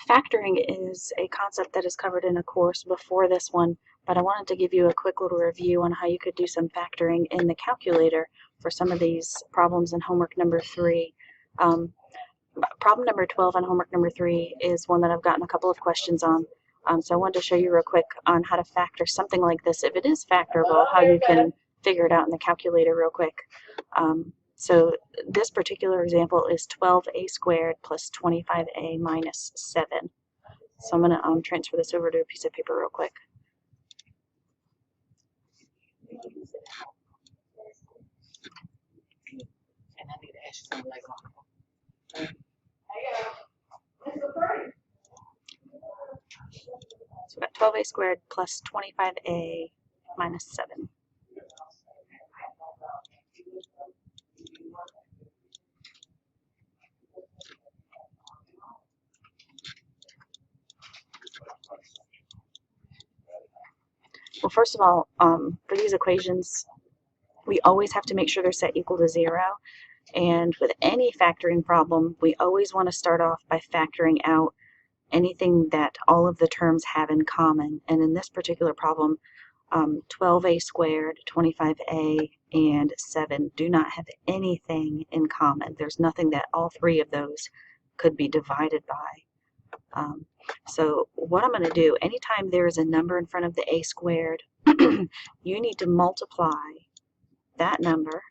Factoring is a concept that is covered in a course before this one, but I wanted to give you a quick little review on how you could do some factoring in the calculator for some of these problems in homework number 3. Problem number 12 on homework number 3 is one that I've gotten a couple of questions on. So I wanted to show you real quick on how to factor something like this. If it is factorable, how you can figure it out in the calculator real quick. So this particular example is 12a squared plus 25a minus 7. So I'm going to transfer this over to a piece of paper real quick. And I need to ask you something later on. So we've got 12a squared plus 25a minus 7. Well, first of all, for these equations, we always have to make sure they're set equal to 0. And with any factoring problem, we always want to start off by factoring out anything that all of the terms have in common. And in this particular problem, 12a squared, 25a, and 7 do not have anything in common. There's nothing that all three of those could be divided by. So what I'm going to do, anytime there is a number in front of the a squared, you need to multiply that number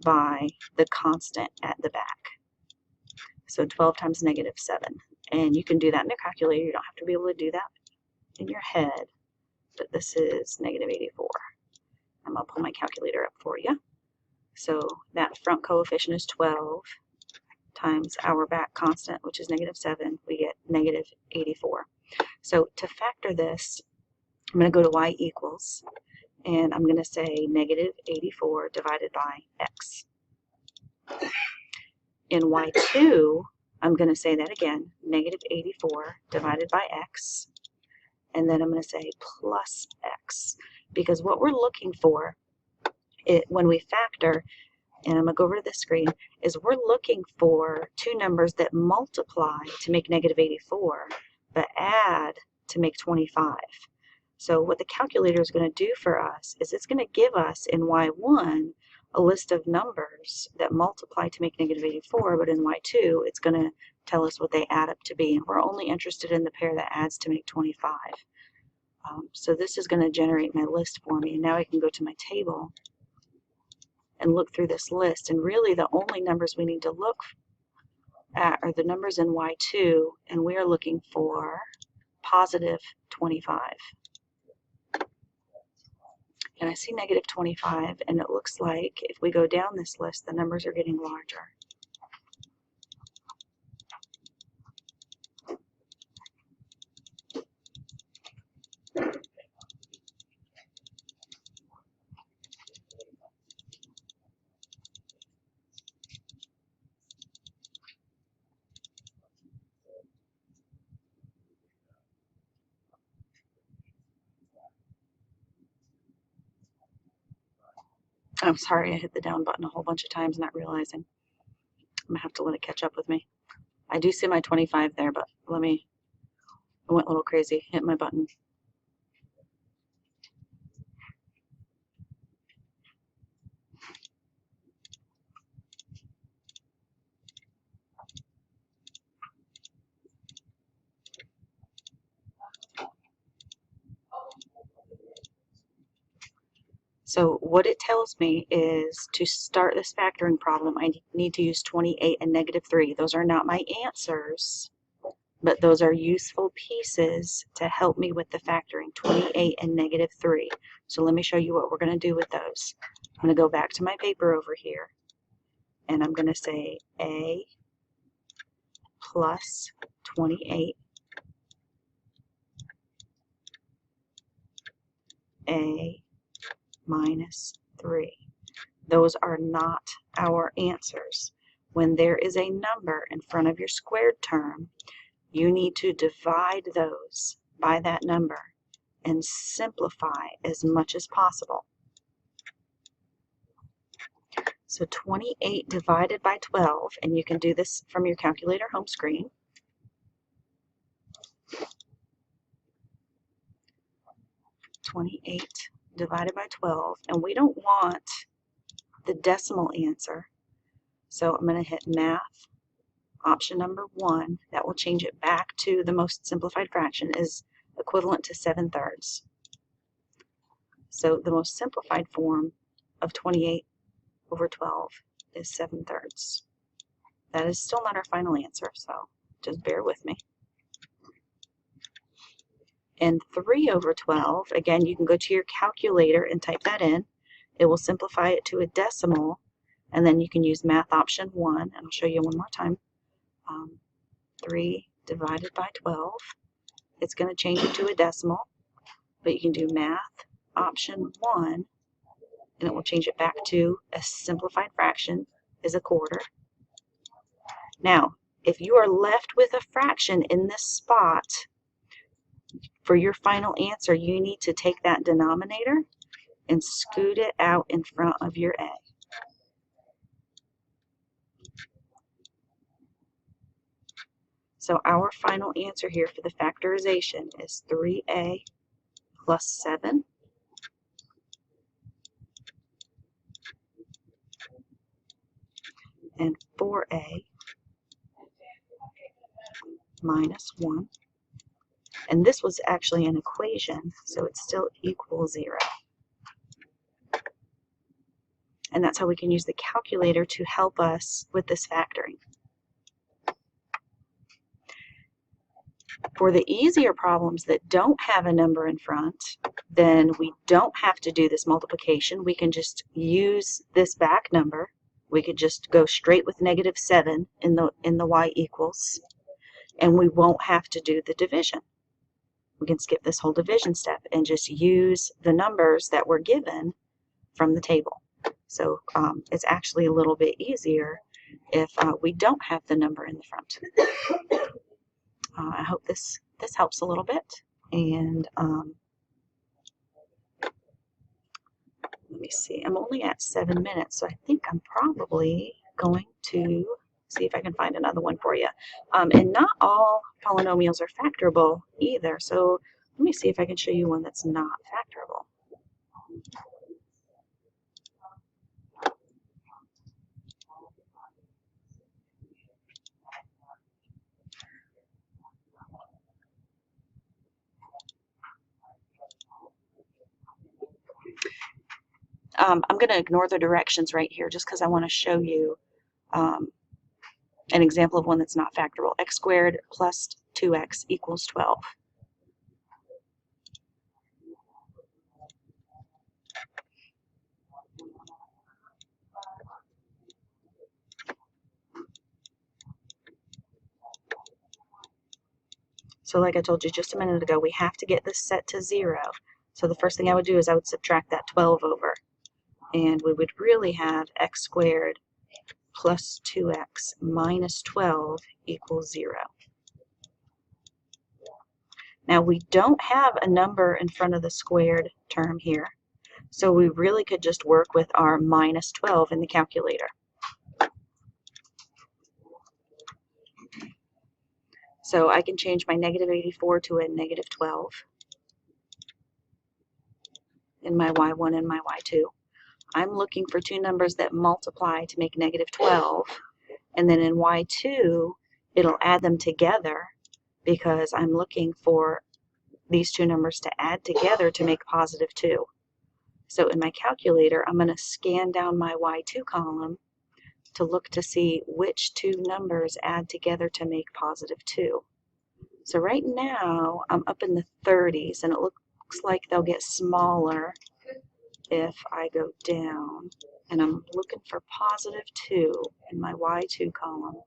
by the constant at the back. So 12 times negative 7. And you can do that in a calculator. You don't have to be able to do that in your head. But this is negative 84. I'm going to pull my calculator up for you. So that front coefficient is 12 times our back constant, which is negative 7. We get negative 84. So to factor this, I'm going to go to y equals, and I'm going to say negative 84 divided by x. In y2, I'm going to say that again, negative 84 divided by x, and then I'm going to say plus x, because what we're looking for when we factor, and I'm going to go over to the screen, is we're looking for two numbers that multiply to make negative 84, but add to make 25. So what the calculator is going to do for us is it's going to give us in y1 a list of numbers that multiply to make negative 84, but in y2 it's going to tell us what they add up to be, and we're only interested in the pair that adds to make 25. So this is going to generate my list for me, and now I can go to my table and look through this list, and really the only numbers we need to look at are the numbers in y2, and we are looking for positive 25. And I see negative 25, and it looks like if we go down this list, the numbers are getting larger. I'm sorry, I hit the down button a whole bunch of times not realizing. I'm going to have to let it catch up with me. I do see my 25 there, but I went a little crazy, hit my button. So what it tells me is to start this factoring problem, I need to use 28 and negative 3. Those are not my answers, but those are useful pieces to help me with the factoring, 28 and negative 3. So let me show you what we're going to do with those. I'm going to go back to my paper over here, and I'm going to say a plus 28, a minus 3. Those are not our answers. When there is a number in front of your squared term, you need to divide those by that number and simplify as much as possible. So 28 divided by 12, and you can do this from your calculator home screen. 28 divided by 12, and we don't want the decimal answer. So I'm going to hit math, option number 1. That will change it back to the most simplified fraction is equivalent to 7/3. So the most simplified form of 28 over 12 is 7/3. That is still not our final answer, so just bear with me. And 3 over 12, again, you can go to your calculator and type that in. It will simplify it to a decimal, and then you can use math option 1, and I'll show you one more time. 3 divided by 12. It's going to change it to a decimal, but you can do math option 1, and it will change it back to a simplified fraction is a quarter. Now, if you are left with a fraction in this spot, for your final answer, you need to take that denominator and scoot it out in front of your A. So our final answer here for the factorization is 3A plus 7 and 4A minus 1. And this was actually an equation, so it still equals 0. And that's how we can use the calculator to help us with this factoring. For the easier problems that don't have a number in front, then we don't have to do this multiplication. We can just use this back number. We could just go straight with -7 in the y equals, and we won't have to do the division. We can skip this whole division step and just use the numbers that were given from the table. So it's actually a little bit easier if we don't have the number in the front. I hope this helps a little bit. And let me see. I'm only at 7 minutes, so I think I'm probably going to see if I can find another one for you. And not all polynomials are factorable either. So let me see if I can show you one that's not factorable. I'm going to ignore the directions right here just because I want to show you an example of one that's not factorable. X squared plus 2x equals 12. So like I told you just a minute ago, we have to get this set to 0. So the first thing I would do is I would subtract that 12 over. And we would really have x squared plus 2x minus 12 equals 0. Now we don't have a number in front of the squared term here, so we really could just work with our minus 12 in the calculator. So I can change my -84 to a -12 in my y1 and my y2. I'm looking for two numbers that multiply to make -12, and then in y2 it'll add them together because I'm looking for these two numbers to add together to make +2. So in my calculator, I'm going to scan down my y2 column to look to see which two numbers add together to make +2. So right now I'm up in the 30s, and it looks like they'll get smaller if I go down, and I'm looking for +2 in my y2 column.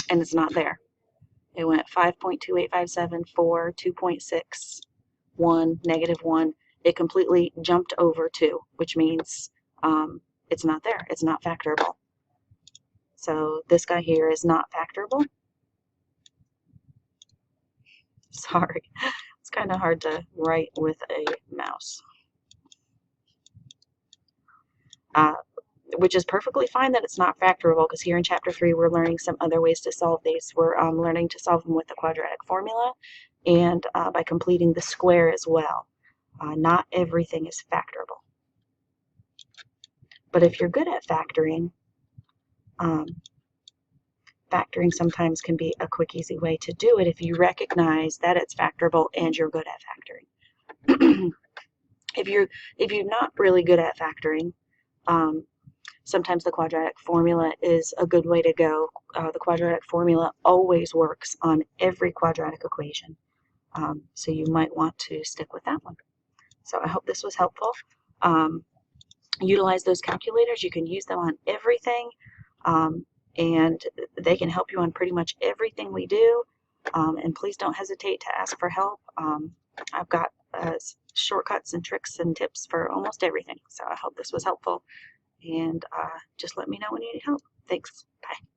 And it's not there. It went 5.2857, 4, 2.6, 1, -1. It completely jumped over 2, which means it's not there. It's not factorable. So this guy here is not factorable. Sorry, it's kind of hard to write with a mouse. Which is perfectly fine that it's not factorable, because here in Chapter 3 we're learning some other ways to solve these. We're learning to solve them with the quadratic formula and by completing the square as well. Not everything is factorable. But if you're good at factoring, factoring sometimes can be a quick, easy way to do it if you recognize that it's factorable and you're good at factoring. If you're not really good at factoring, sometimes the quadratic formula is a good way to go. The quadratic formula always works on every quadratic equation. So you might want to stick with that one. So I hope this was helpful. Utilize those calculators. You can use them on everything, and they can help you on pretty much everything we do. And please don't hesitate to ask for help. I've got shortcuts and tricks and tips for almost everything. So I hope this was helpful. And just let me know when you need help. Thanks. Bye.